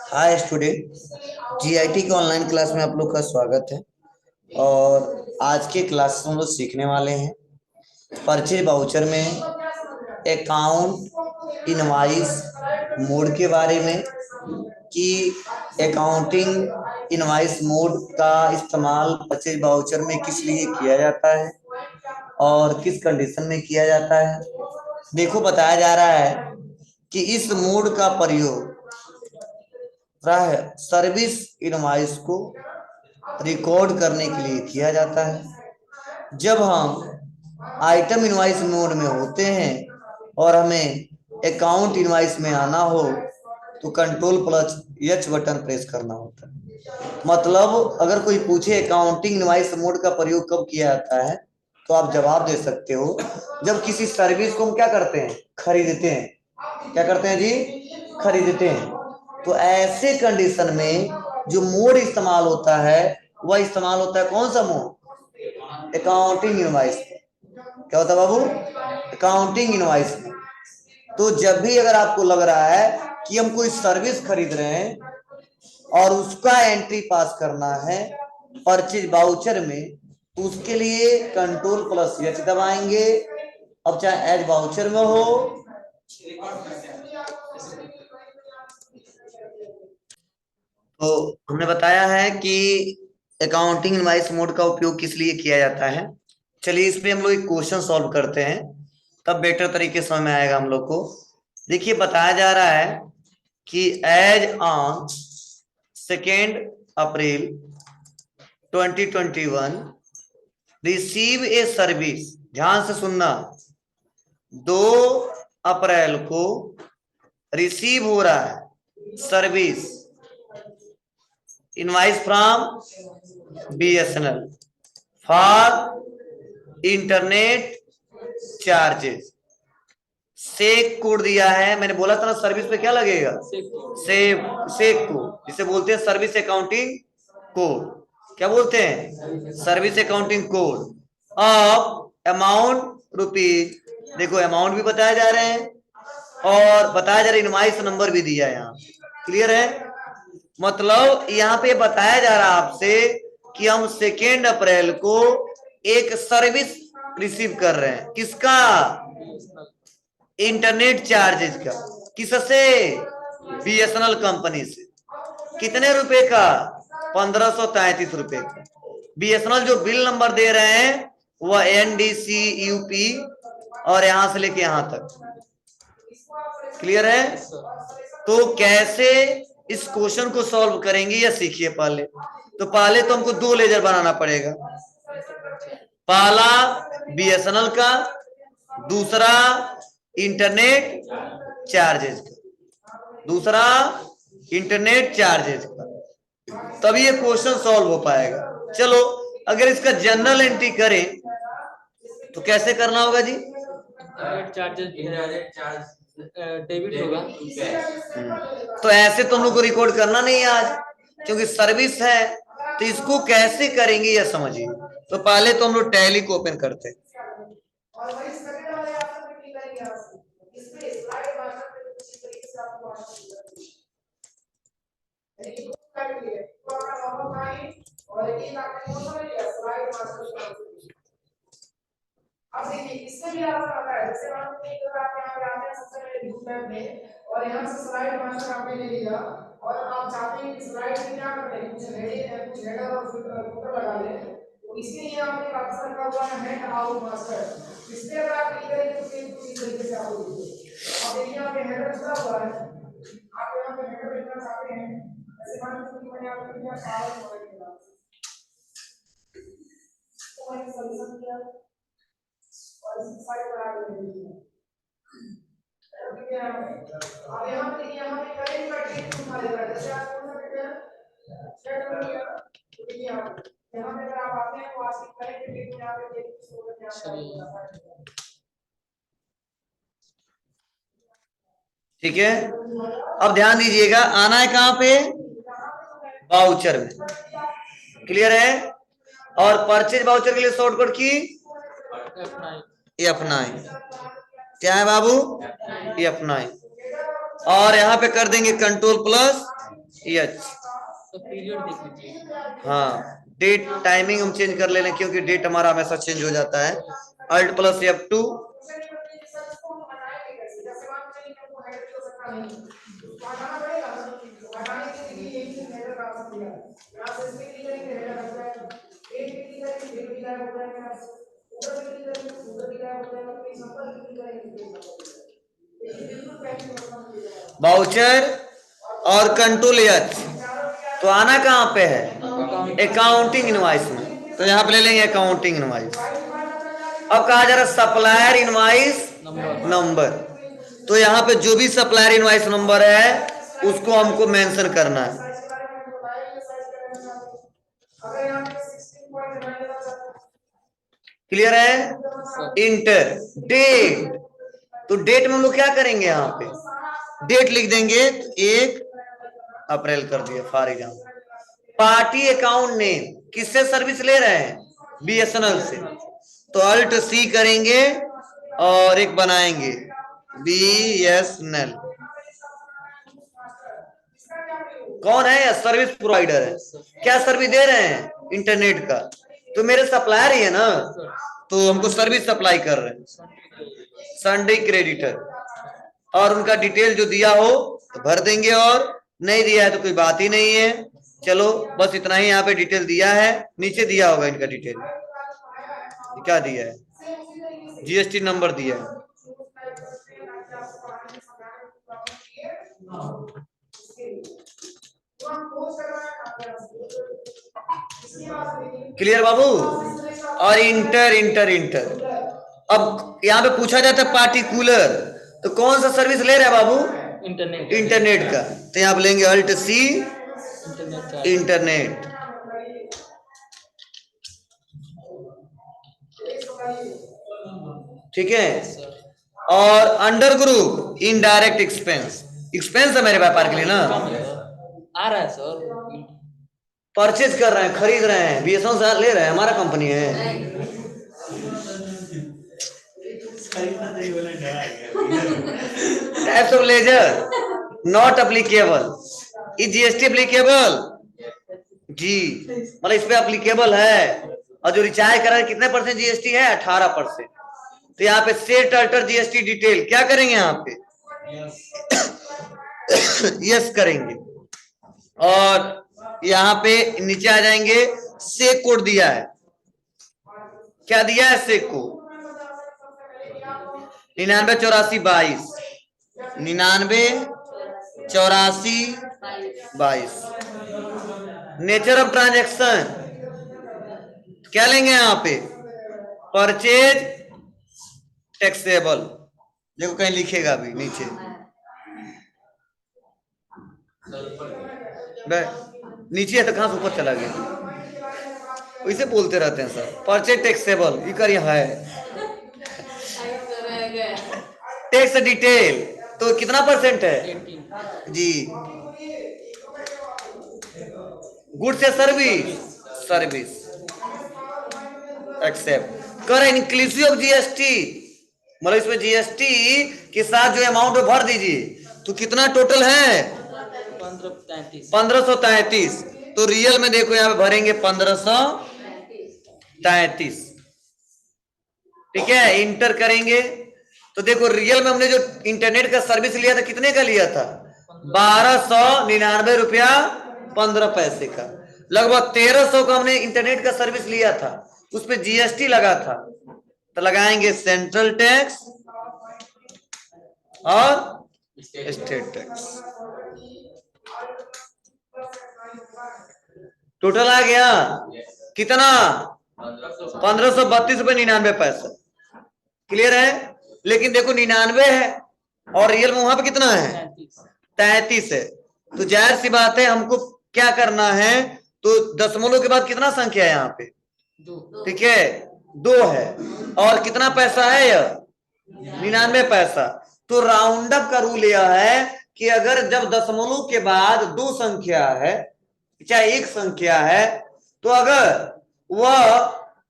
Hi student, GIT के online class में आप लोग का स्वागत है। और आज के क्लास में हम लोग सीखने वाले हैं परचेज वाउचर में अकाउंट इनवाइस मोड के बारे में कि अकाउंटिंग इनवाइस मोड का इस्तेमाल परचेज वाउचर में किस लिए किया जाता है और किस कंडीशन में किया जाता है। देखो, बताया जा रहा है कि इस मोड का प्रयोग प्राय सर्विस इनवॉइस को रिकॉर्ड करने के लिए किया जाता है। जब हम आइटम इनवॉइस मोड में होते हैं और हमें अकाउंट इनवॉइस में आना हो तो control plus H button press करना होता है। मतलब अगर कोई पूछे अकाउंटिंग इनवॉइस मोड का प्रयोग कब किया जाता है तो आप जवाब दे सकते हो जब किसी सर्विस को हम क्या करते हैं, खरीदते हैं। क्या करते हैं जी? खरीदते हैं। तो ऐसे कंडीशन में जो मोड इस्तेमाल होता है वह इस्तेमाल होता है कौन सा मोड? Accounting invoice. क्या होता है बाबू? अकाउंटिंग इनवॉइस में। तो जब भी अगर आपको लग रहा है कि हम कोई सर्विस खरीद रहे हैं और उसका एंट्री पास करना है परचेज वाउचर में, तो उसके लिए कंट्रोल प्लस एच दबाएंगे। अब चाहे एज वाउचर में हो, तो हमने बताया है कि अकाउंटिंग इनवॉइस मोड का उपयोग किस लिए किया जाता है। चलिए इस पे हम लोग एक क्वेश्चन सॉल्व करते हैं, तब बेटर तरीके समझ में आएगा हम लोग को। देखिए, बताया जा रहा है कि as on 2 April 2021 receive a service. ध्यान से सुनना, 2 अप्रैल को रिसीव हो रहा है service invoice from BSNL for internet charges. SAC code दिया है। मैंने बोला था ना, सर्विस पे क्या लगेगा? सेक। सेक कोड जिसे बोलते हैं सर्विस अकाउंटिंग कोड। क्या बोलते हैं? Service accounting code of amount rupees. देखो, अमाउंट भी बताया जा रहे हैं और बताया जा रहा है इनवाइस नंबर भी दिया है यहाँ। क्लियर है? मतलब यहाँ पे बताया जा रहा है आपसे कि हम 2 अप्रैल को एक सर्विस रिसीव कर रहे हैं। किसका? इंटरनेट चार्जेस का। किससे? बीएसएनएल कंपनी से। कितने रुपए का? 1533 रुपए का। बीएसएनएल जो बिल नंबर दे रहे हैं वह एनडीसी यूपी और यहां से लेके यहां तक। क्लियर है? तो कैसे इस क्वेश्चन को सॉल्व करेंगे यह सीखिए। पहले तो हमको 2 लेजर बनाना पड़ेगा। पहला बीएसएनएल का, दूसरा इंटरनेट चार्जेस का। दूसरा इंटरनेट चार्जेस का, तभी ये क्वेश्चन सॉल्व हो पाएगा। चलो, अगर इसका जनरल एंट्री करें तो कैसे करना होगा जी? चार्जेस डेबिट होगा। तो ऐसे तो हम लोग को रिकॉर्ड करना नहीं है आज, क्योंकि सर्विस है। तो इसको कैसे करेंगे यह समझिए। तो पहले तो हम लोग टैली को ओपन करते हैं। अब देखिए, इससे भी आपको पता है, जैसे मान लो एक बार आप यहाँ पे आते हैं सबसे पहले व्यू टैब में और यहाँ से स्लाइड मास्टर आपने ले लिया और आप चाहते हैं कि स्लाइड में क्या कर दें, कुछ हेडिंग है, कुछ हेडर और फुटर लगा दें। तो इसके लिए आपने एक ऑप्शन रखा हुआ है हेड आउट मास्टर। इस पे अगर आप क्लिक करेंगे तो सेम इस तरीके से आपको दिखेगा। अब देखिए यहाँ पे हेडर खुला हुआ है, आप यहाँ पे हेडर लिखना चाहते हैं, जैसे मान लो कि मैंने यहाँ पे लिखा पावर पॉइंट के नाम से, तो मैंने सॉल्यूशन किया और इस साइड पर आगे ले लिया। अब यहाँ पे देखिए, यहाँ पे करेंट का डेट दिखा देगा। जैसे आप कौन सा डेट है, सेट कर लिया, तो देखिए यहाँ पे अगर आप आते हैं तो आज की करेंट डेट में यहाँ पे डेट शो करके आता है। ठीक है, अब ध्यान दीजिएगा, आना है कहाँ पे? वाउचर में। क्लियर है? और परचेज वाउचर के लिए शॉर्टकट की F9। क्या है बाबू? F9। और यहाँ पे कर देंगे कंट्रोल प्लस एच। तो पीरियड देख लीजिए। हाँ, डेट टाइमिंग हम चेंज कर ले रहे हैं क्योंकि डेट हमारा हमेशा चेंज हो जाता है। अल्ट प्लस F2, वाउचर और कंट्रोल एच। तो आना कहाँ पे है? अकाउंटिंग इनवाइस में। तो यहाँ पे ले लेंगे अकाउंटिंग इनवाइस। अब कहा जा रहा है सप्लायर इनवाइस नंबर। तो यहाँ पे जो भी सप्लायर इनवाइस नंबर है उसको हमको मेंशन करना है। क्लियर है? Inter date. तो डेट में हम लोग क्या करेंगे? यहाँ पे डेट लिख देंगे। 1 अप्रैल कर दिया for example. Party account name किससे सर्विस ले रहे हैं? BSNL से। तो अल्ट C करेंगे और एक बनाएंगे BSNL। कौन है? सर्विस प्रोवाइडर है। क्या सर्विस दे रहे हैं? इंटरनेट का। तो मेरे सप्लायर ही है ना, तो हमको सर्विस सप्लाई कर रहे हैं। Sunday creditor. और उनका डिटेल जो दिया हो तो भर देंगे, और नहीं दिया है तो कोई बात ही नहीं है। चलो बस इतना ही यहाँ पे डिटेल दिया है। नीचे दिया होगा इनका डिटेल। क्या दिया है? GST नंबर दिया है। क्लियर बाबू? और इंटर इंटर इंटर। अब यहाँ पे पूछा जाता है पार्टिकुलर, तो कौन सा सर्विस ले रहा है बाबू? इंटरनेट। इंटरनेट का। तो यहाँ पे लेंगे अल्ट C इंटरनेट। ठीक है। और under group indirect expense. Expense है मेरे व्यापार के लिए ना, आ रहा है सर। परचेज कर रहे हैं, खरीद रहे हैं, BSNL से ले रहे हैं, हमारा कंपनी है। Types of ledger not applicable. Is GST applicable? जी, मतलब इस पे एप्लीकेबल है। और जो रिचार्ज करा है कितने % GST है? 18%। तो यहाँ पे सेट अल्टर GST डिटेल क्या करेंगे? यहाँ पे यस करेंगे। और यहाँ पे नीचे आ जाएंगे। सेक कोड दिया है। क्या दिया है? सेक कोड 998422 998422। नेचर ऑफ ट्रांजेक्शन क्या लेंगे? यहाँ पे परचेज टैक्सेबल। देखो कहीं लिखेगा भी नीचे। नीचे है तो कहां से ऊपर चला गया? वैसे बोलते रहते हैं सर। परचेज टैक्सेबल ये कर यहाँ है। टैक्स डिटेल तो कितना % है जी? गुड्स या सर्विस? सर्विस। एक्सेप्ट कर इंक्लूसिव ऑफ GST। मतलब इसमें GST के साथ जो अमाउंट भर दीजिए। तो कितना टोटल है? 1533। तो रियल में देखो यहाँ पे भरेंगे 1533। ठीक है, इंटर करेंगे। तो देखो रियल में हमने जो इंटरनेट का सर्विस लिया था कितने का लिया था? 1299 रुपया 15 पैसे का। लगभग 1300 का हमने इंटरनेट का सर्विस लिया था, उस पर GST लगा था। तो लगाएंगे सेंट्रल टैक्स और स्टेट टैक्स। टोटल आ गया कितना? 1532.99। क्लियर है? लेकिन देखो 99 है और रियल में वहां पे कितना है? 33 है। तो जाहिर सी बात है हमको क्या करना है? तो दशमलव के बाद कितना संख्या है यहाँ पे? ठीक है, 2 है। और कितना पैसा है? यह 99 पैसा। तो राउंड अप का रूल यह है कि अगर जब दशमलव के बाद 2 संख्या है, चाहे एक संख्या है, तो अगर वह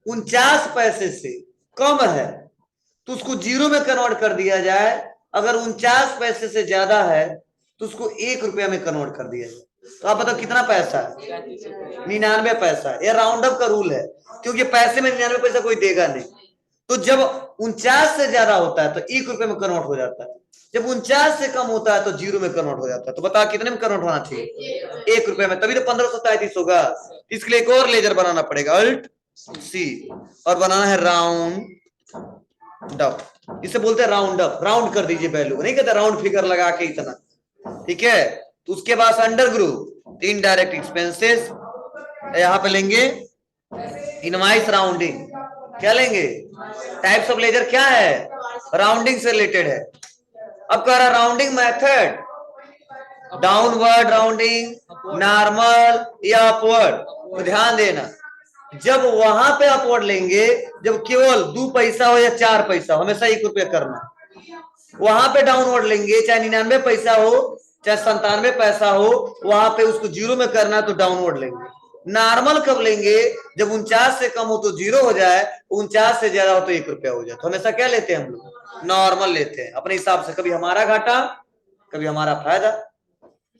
49 पैसे से कम है तो उसको 0 में कन्वर्ट कर दिया जाए। अगर 49 पैसे से ज्यादा है तो उसको 1 रुपया में कन्वर्ट कर दिया जाए। तो आप बताओ कितना पैसा है? 99 पैसा। ये राउंड अप का रूल है, क्योंकि पैसे में 99 पैसा कोई देगा नहीं। तो जब 49 से ज्यादा होता है तो 1 रुपए में कन्वर्ट हो जाता है, जब 49 से कम होता है तो 0 में कन्वर्ट हो जाता है। तो बता कितने में कन्वर्ट होना चाहिए? 1 रुपए में, तभी तो 1533 होगा। इसके लिए एक और लेजर बनाना पड़ेगा, अल्ट सी, और बनाना है राउंड अप। इसे बोलते हैं राउंड अप, राउंड कर दीजिए वैल्यू, नहीं कहते राउंड फिगर लगा के इतना, ठीक है। तो उसके बाद अंडर ग्रुप इनडायरेक्ट एक्सपेंसेस, यहां पे लेंगे इनवाइस राउंडिंग। क्या लेंगे? टाइप्स ऑफ लेजर क्या है? राउंडिंग से रिलेटेड है। अब कह रहा rounding method, downward rounding, normal या अपवर्ड। तो ध्यान देना, जब वहां पे अपवर्ड लेंगे जब केवल 2 पैसा हो या 4 पैसा हो, हमेशा 1 रुपया करना। वहां पे डाउनवर्ड लेंगे चाहे 99 पैसा हो चाहे 97 पैसा हो, वहां पे उसको 0 में करना है तो डाउनवर्ड लेंगे। नॉर्मल कब लेंगे? जब 49 से कम हो तो 0 हो जाए, 49 से ज्यादा हो तो 1 रुपया हो जाए। तो हमेशा क्या लेते हैं हम लोग? नॉर्मल लेते हैं अपने हिसाब से, कभी हमारा घाटा कभी हमारा फायदा।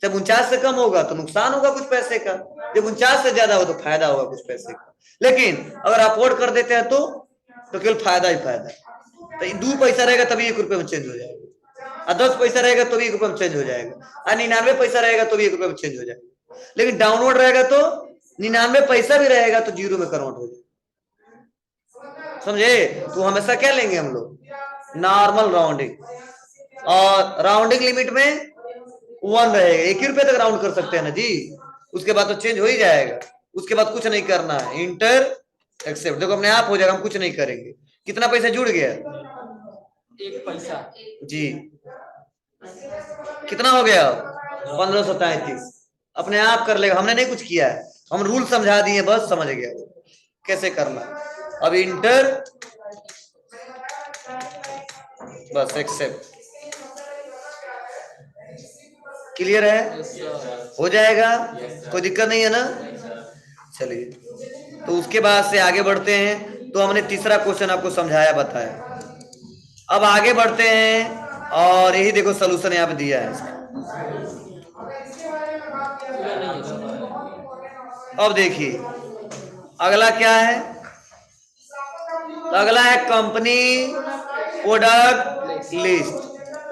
जब 49 से कम होगा तो नुकसान होगा कुछ पैसे का, जब 49 से ज्यादा हो तो फायदा होगा कुछ पैसे का। लेकिन अगर अपवर्ड कर देते हैं तो केवल फायदा ही फायदा। तो 2 पैसा रहेगा तभी 1 रुपये में चेंज हो जाएगा, और 10 पैसा रहेगा तो भी 1 रुपये में चेंज हो जाएगा, और 99 पैसा रहेगा तो भी 1 रुपये में चेंज हो जाएगा। लेकिन डाउनवर्ड रहेगा तो 99 पैसा भी रहेगा तो 0 में कन्वर्ट हो जाएगा, समझे। तो हमेशा क्या लेंगे हम लोग? नॉर्मल राउंडिंग, और राउंडिंग लिमिट में 1 रहेगा, 1 ही रुपये तक राउंड कर सकते हैं ना जी, उसके बाद तो चेंज हो ही जाएगा। उसके बाद कुछ नहीं करना है, इंटर एक्सेप्ट, देखो अपने आप हो जाएगा, हम कुछ नहीं करेंगे। कितना पैसा जुड़ गया? 1 पैसा जी, कितना हो गया? 1533। अपने आप कर लेगा, हमने नहीं कुछ किया है, हम रूल समझा दिए, बस समझ गया कैसे करना। अब इंटर बस एक्सेप्ट, क्लियर है? हो जाएगा, कोई दिक्कत नहीं है ना। चलिए, तो उसके बाद से आगे बढ़ते हैं। तो हमने तीसरा क्वेश्चन आपको समझाया बताया। अब आगे बढ़ते हैं, और यही देखो सोल्यूशन यहाँ पे दिया है इसका। अब देखिए अगला क्या है? अगला है कंपनी प्रोडक्ट लिस्ट।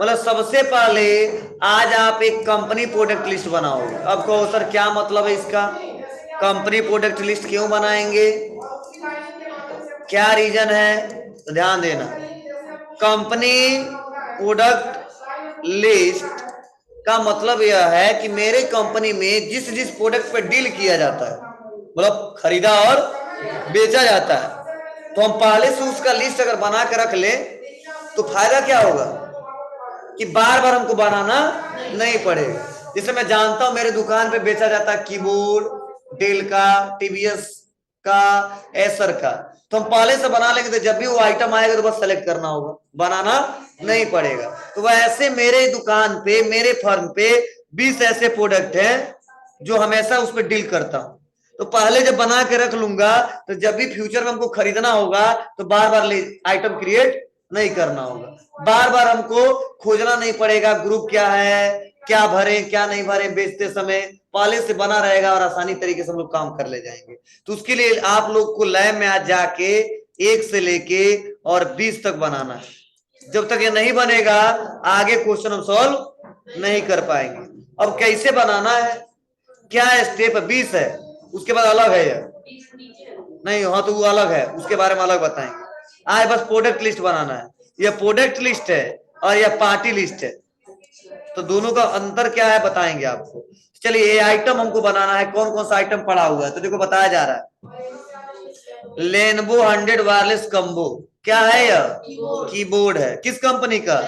मतलब सबसे पहले आज आप एक कंपनी प्रोडक्ट लिस्ट बनाओगे। अब कहो सर क्या मतलब है इसका? कंपनी प्रोडक्ट लिस्ट क्यों बनाएंगे, क्या रीजन है? तो ध्यान देना, कंपनी प्रोडक्ट लिस्ट का मतलब यह है कि मेरे कंपनी में जिस जिस प्रोडक्ट पे डील किया जाता है, मतलब खरीदा और बेचा जाता है, तो हम पहले से उसका लिस्ट अगर बना के रख ले तो फायदा क्या होगा कि बार बार हमको बनाना नहीं पड़ेगा। जैसे मैं जानता हूं मेरे दुकान पे बेचा जाता है कीबोर्ड, डेल का, टीवीएस का, एसर का, तो हम पहले से बना लेंगे, तो जब भी वो आइटम आएगा तो बस सेलेक्ट करना होगा, बनाना नहीं पड़ेगा। तो वैसे मेरे दुकान पे, मेरे फर्म पे 20 ऐसे प्रोडक्ट हैं जो हमेशा उस पर डील करता हूं। तो पहले जब बना के रख लूंगा तो जब भी फ्यूचर में हमको खरीदना होगा तो बार बार आइटम क्रिएट नहीं करना होगा, बार बार हमको खोजना नहीं पड़ेगा ग्रुप क्या है, क्या भरे क्या नहीं भरे, बेचते समय पहले से बना रहेगा और आसानी तरीके से हम लोग काम कर ले जाएंगे। तो उसके लिए आप लोग को लैब में आज जाके 1 से लेके और 20 तक बनाना है। जब तक ये नहीं बनेगा आगे क्वेश्चन हम सॉल्व नहीं कर पाएंगे। अब कैसे बनाना है, क्या स्टेप 20 है, उसके बाद अलग है या नहीं? हाँ तो वो अलग है, उसके बारे में अलग बताएंगे। आज बस प्रोडक्ट लिस्ट बनाना है, यह प्रोडक्ट लिस्ट है और यह पार्टी लिस्ट है, तो दोनों का अंतर क्या है बताएंगे आपको। चलिए ये आइटम हमको बनाना है, कौन कौन सा आइटम पड़ा हुआ है तो देखो बताया जा रहा है। लेनोवो 100 वायरलेस कम्बो, क्या है यह? कीबोर्ड है, किस कंपनी का?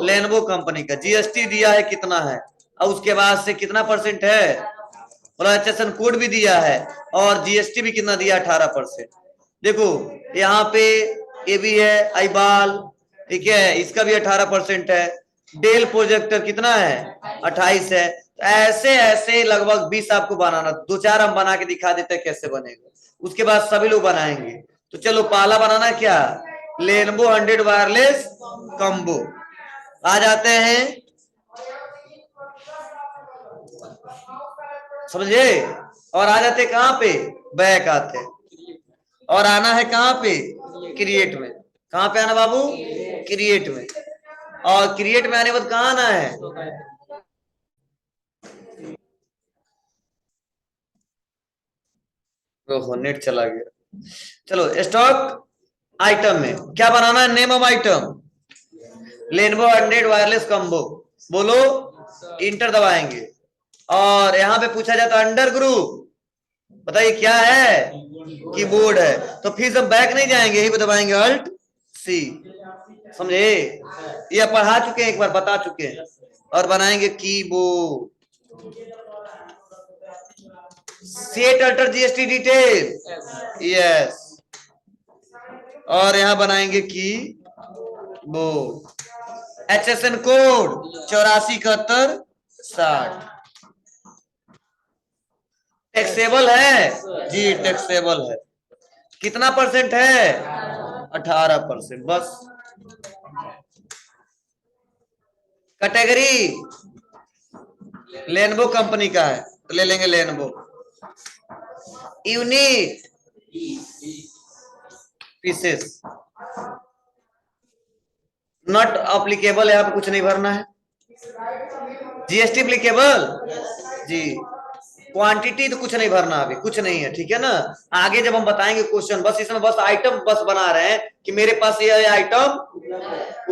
लेनोवो कंपनी का। जीएसटी दिया है कितना है, और उसके बाद से कितना % है, रजिस्ट्रेशन कोड भी दिया है, और जीएसटी भी कितना दिया? 18%। देखो यहाँ पे ये भी है आईबाल, ठीक है, इसका भी 18% है। डेल प्रोजेक्टर कितना है? 28 है। ऐसे ऐसे लगभग 20 आपको बनाना, 2-4 हम बना के दिखा देते हैं कैसे बनेगा, उसके बाद सभी लोग बनाएंगे। तो चलो पहला बनाना क्या? Lenovo 100 wireless combo. आ जाते हैं, समझे। और आ जाते कहाँ पे, बैक आते हैं, और आना है कहाँ पे, क्रिएट में। कहाँ पे आना बाबू, क्रिएट में। और क्रिएट में आने के बाद कहाँ आना है, ओहो नेट चला गया। चलो स्टॉक आइटम में क्या बनाना है, name of item Lenovo 100 wireless combo. बोलो, इंटर दबाएंगे। और यहां पे पूछा जाता है अंडर ग्रुप, बताइए क्या है, कीबोर्ड है। तो फिर हम बैक नहीं जाएंगे, यही पे दबाएंगे अल्ट सी। समझे, ये पढ़ा चुके हैं, एक बार बता चुके हैं। और बनाएंगे keyboard, set alter GST detail, yes. और यहां बनाएंगे की बोर्ड, HSN कोड 847160। टैक्सेबल है जी, टैक्सेबल है। कितना परसेंट है, 18%। बस कैटेगरी लेनवो कंपनी का है तो ले लेंगे Lenovo. Unit pieces not applicable, यहाँ पे कुछ नहीं भरना है। जीएसटी अप्लीकेबल जी, क्वांटिटी तो कुछ नहीं भरना, अभी कुछ नहीं है, ठीक है ना। आगे जब हम बताएंगे क्वेश्चन, बस इसमें बस आइटम बस बना रहे हैं कि मेरे पास ये आइटम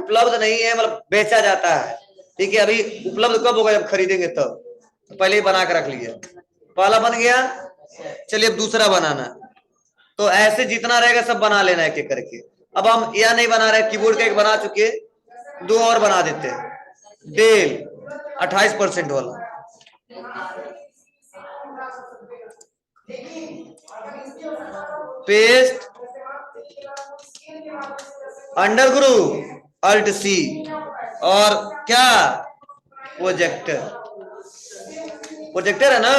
उपलब्ध नहीं है, मतलब बेचा जाता है, ठीक है। अभी उपलब्ध कब होगा, जब खरीदेंगे तब, तो पहले ही बना के रख लिया। पहला बन गया, चलिए अब दूसरा बनाना। तो ऐसे जितना रहेगा सब बना लेना एक एक करके। अब हम यह नहीं बना रहे, कीबोर्ड का एक बना चुके, दो और बना देते हैं। डेल 28% वाला, paste under group alt C, और क्या, प्रोजेक्टर, प्रोजेक्टर है ना,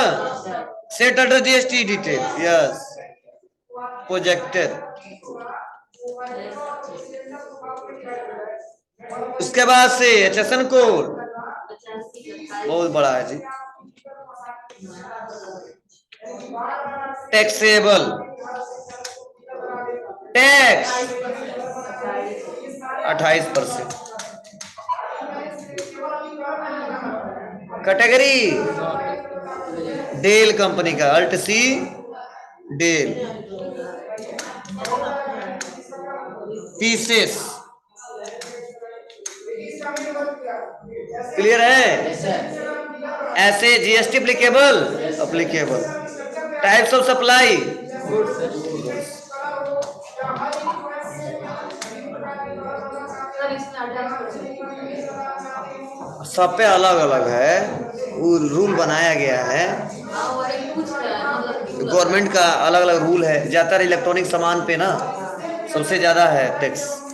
set alter GST detail, yes projector. उसके बाद से HSN कोड बहुत बड़ा है जी, taxable, tax 28%, category Dell company का alt C Dell, pieces, clear है। ऐसे GST applicable, applicable types of supply, सब पे अलग अलग है, वो रूल बनाया गया है, गवर्नमेंट का अलग अलग रूल है। ज्यादातर इलेक्ट्रॉनिक सामान पे ना सबसे ज्यादा है टैक्स।